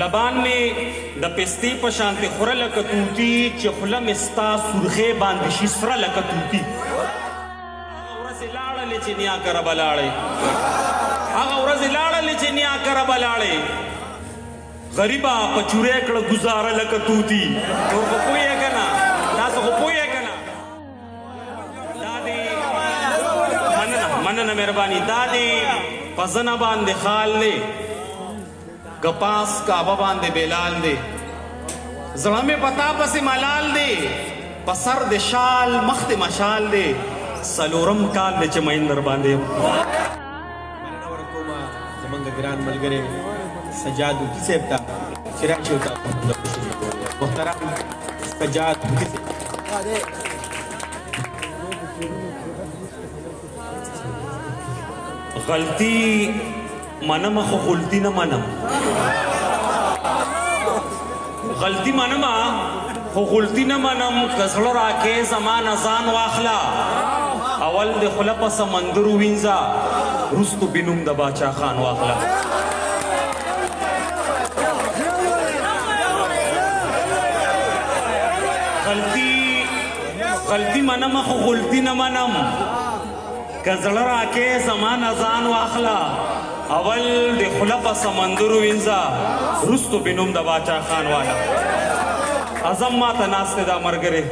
لبان می د پستی په شانتې خوره لکه توتي چې خوله مې ستا سرخې باندې شي سره لکه توتي هغه ورځې لاړلې چې نیا کره به لاړې هغه ورځې لاړلې چې نیا کره به لاړې غریبه په چورې کړه ګزاره لکه توتي نور خو پوهېږه که نه تاسو خو پوهېږه که نه دا دې مننه مهرباني دا دې په زنه باندې خال دی کپاس کعبه باندې بلال دی زړه مې پتا پسې ملال دی په سر د شال مخ د مشال دی څلورم کال دی چې مین در باندې مننه ورکومه زمونږ ګران ملګری سجاد وکي صاحب ته چې راشي ورته محترم سجاد وکي صاحب غلطي منم خو غلطي نه منم غلطي منم خو غلطي نه منم که زړه راکې زما نه ځان واخله اول د خوله په سمندر ووینځه وروستو بې نوم د باچا خان واخله غلطي منم خو غلطي نه منم که زړه راکې زما نه ځان واخله اول د خوله په سمندر ووینځه وروستو بې نوم د باچا خان واله اعظم ما ته ناست دی دا ملګری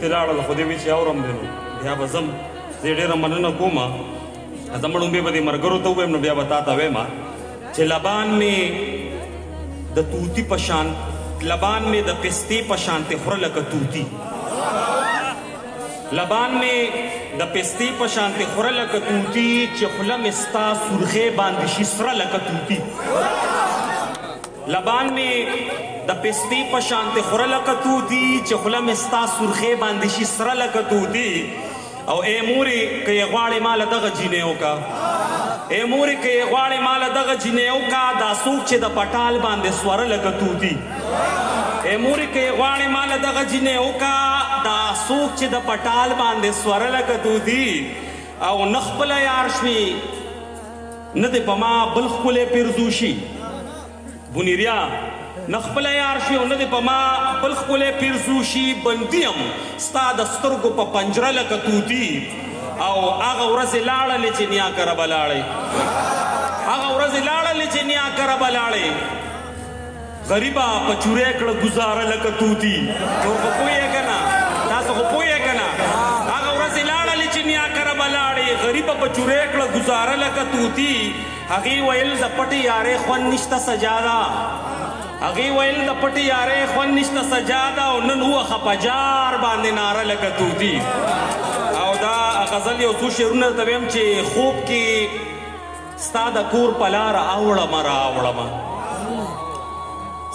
ترې لاړل خو دې وایي چې اورم دی نو بیا به ځم زه ډېره مننه کوم زه مړومبې به دې ملګرو ته ووایم نو بیا به تا ته وایم چې لبان مې د توتي په شان لبان مې د پستې په شانتې خوره لکه توتي لبان می د پستی په شانتې خوره لکه توتي چې خوله مې ستا سرخې باندې شي سره لکه توتي لبان می د پستی په شانتې خوره لکه توتي چې خوله مې ستا سرخې باندې شي سره لکه توتي او ای مورې که یې غواړې ماله دغه جینۍ وکړه ای مورې که یې غواړې ماله دغه جینۍ وکړه دا څوک چې د پټال باندې سوره لکه توتي ای مورې که یې غواړې ماله دغه جینۍ وکړه دا څوک چې د پټال باندې سوره لکه توتي او نه خپله یار شوي نه دې په ما بل ښکلی پیرزو شي بونیریا نه خپله یار شوي او نه دې په ما بل ښکلی پیرزو شي بندي یم ستا د سترګو په پنجره لکه توتي او هغه ورځې لاړلې چې نیا کره به لاړې هغه ورځې لاړلې چې نیا کره به لاړې غریبه په چورې کړه ګزاره لکه توتي نور خو پوهېږه که نه تاسو خو پوهېږه نه هغه ورځې لاړلې چې نیا کره به لاړې غریبه په چورې کړه ګزاره لکه توتي هغې ویل د پټې یارې خوند نشته سجاده هغې ویل د پټې یارې خوند نشته سجاده او نن وخه په جار باندې ناره لکه توتي او دا غزل یو څو شعرونه درته ویم چې خوب کې ستا د کور په لاره اوړمه راوړمه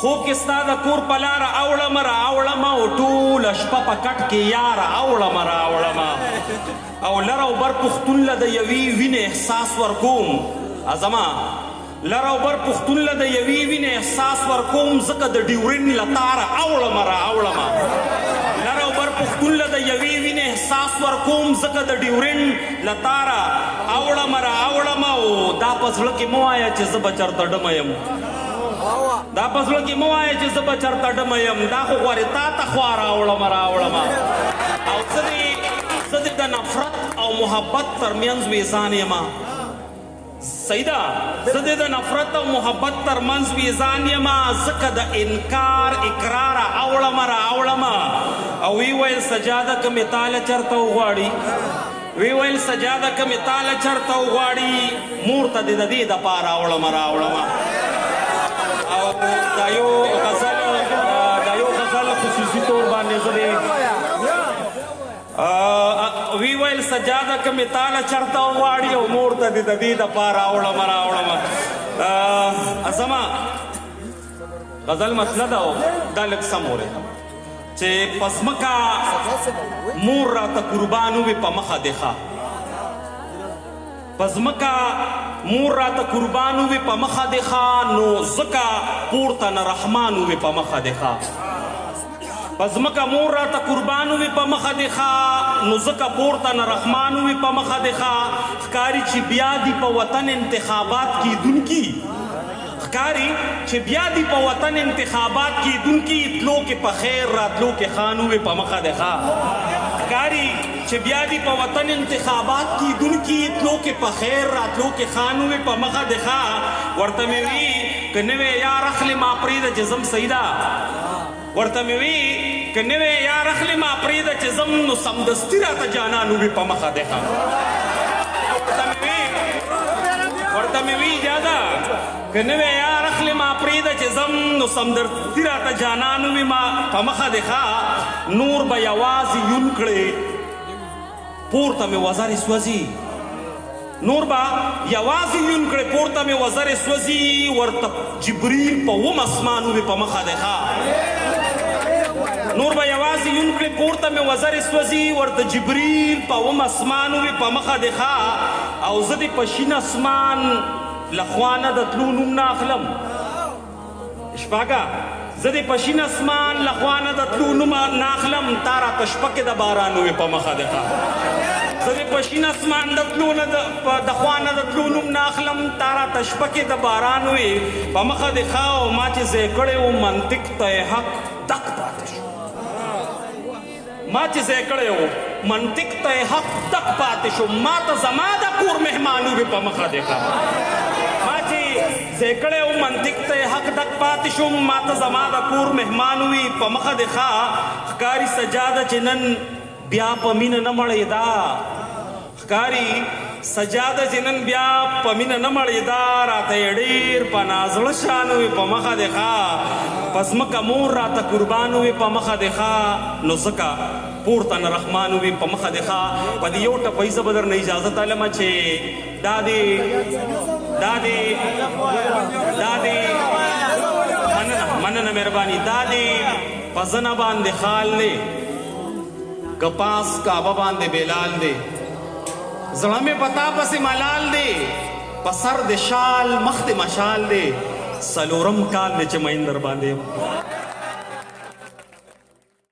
خوب کې ستا د کور په لاره اوړمه راوړمه او ټوله شپه په کټ کې یاره اوړمه راوړمه او لر او بر پښتون له د یوې وینې احساس ورکوم ازما لر او بر پښتون له د یوې وینې احساس ورکوم ځکه د ډیورین له تاره اوړمه راوړمه لر او بر پښتون له د یوې وینې احساس ورکوم ځکه د ډیورین له تاره اوړمه راوړمه او دا په زړه کې مه وایه چې زه به چېرته ډمه یم دا په زړه کې مه وایه چې زه به چېرته ډمه یم دا خو غواړې تا ته خوا راوړمه او زه د نفرت او محبت ترمنځ ویزان یم سیده زه د نفرت او محبت ترمنځ ویزان یم ځکه د انکار اقرار اوړمه راوړمه او وی ویل سجاده که مې تاله چېرته وغواړي وی ویل سجاده که مې تاله چېرته وغواړي مور ته دې د دې دپاره راوړمه او دا یو غزل خصوصي طور باندې زه وی ویل سجاده که مې تاله چېرته وغواړي او مور ته دې د دې دپاره راوړمه زما غزل مسله ده او دا لږ سم اورېده چې په ځمکه مور راته قربان وي په مخه دې ښه په ځمکه مور راته قربان وي په مخه دې ښه نو ځکه پورته نه رحمان وي په مخه دې ښه په ځمکه مور راته قربان وي په مخه دې ښه نو ځکه پورته نه رحمان وي په مخه دې ښه ښکاري چې بیا دي په وطن انتخابات کیدونکي ښکاری چې بیا دی په وطن انتخابات کیدونکي تلو کې په خیر راتلو کې خان وې په مخه دی ښه ښکاری چې بیا دی په وطن انتخابات کیدونکي تلو کې په خیر راتلو کې خان وې په مخه دی ښه ورته مې وی که نوې یار اخلې ما پرېږده چې ځم صحیح ده ورته مې وی که نوې یار اخلې ما پرېږده چې ځم نو سمدستي راته جانان وې په مخه دی ښه ورته مې وی اجازه که نوې یار اخلې ما پرېږده چې ځم نو سمدستي راته جانان وې ما په مخه دی ښه نور به یوازې یون کړې پورته مې وزرې سوځي نور با یوازې یون کړې پورته مې وزرې سوځي ورته جبریل په اوم اسمان وې په مخه دی ښه نور به یوازې یون کړې پورته مې وزرې سوځي ورته جبریل په اوم اسمان وې په مخه دی ښه او زه د په شین اسمان له خوا نه د تلو نوم نه اخلم شپاږه زه د په شین اسمان له خوا نه د تلو نوم نه اخلم تا راته شپه کې د باران وې په مخه دی ښه زه د په شین اسمان د تلو نه د خوا نه د تلو نوم نه اخلم تا راته شپه کې د باران وې په مخه دی ښه او ما چې ځای کړی و منطق ته حق دک پاتې شو ما چې ځای کړی و منطق ته حق دک پاتې شو ما ته زما د کور مهمان وې په مخه دی ښه ما چې ځای کړی و منطق ته حق دک پاتې شو ما ته زما د کور مهمان وې په مخه دی ښه ښکاري سجاده چې نن بیا په مینه نه مړېدا ښکاري سجاده چې نن بیا په مینه نه مړېدا راته یې ډېر په نازړه شان وې په مخه دی ښه په ځمکه مور راته قربان وې په مخه دی ښه نو ځکه پورته نه رحمان وې په مخه دی ښه په دې یو ټپۍ زه به درنه اجازه تلمه چې دا دې مننه مهرباني دا دې په زنه باندې خال دی کپاس کعبه باندې بلال دی زړه مې پتا پسې ملال دی په سر د شال مخ د مشال دی څلورم کال دی چې مهین در باندې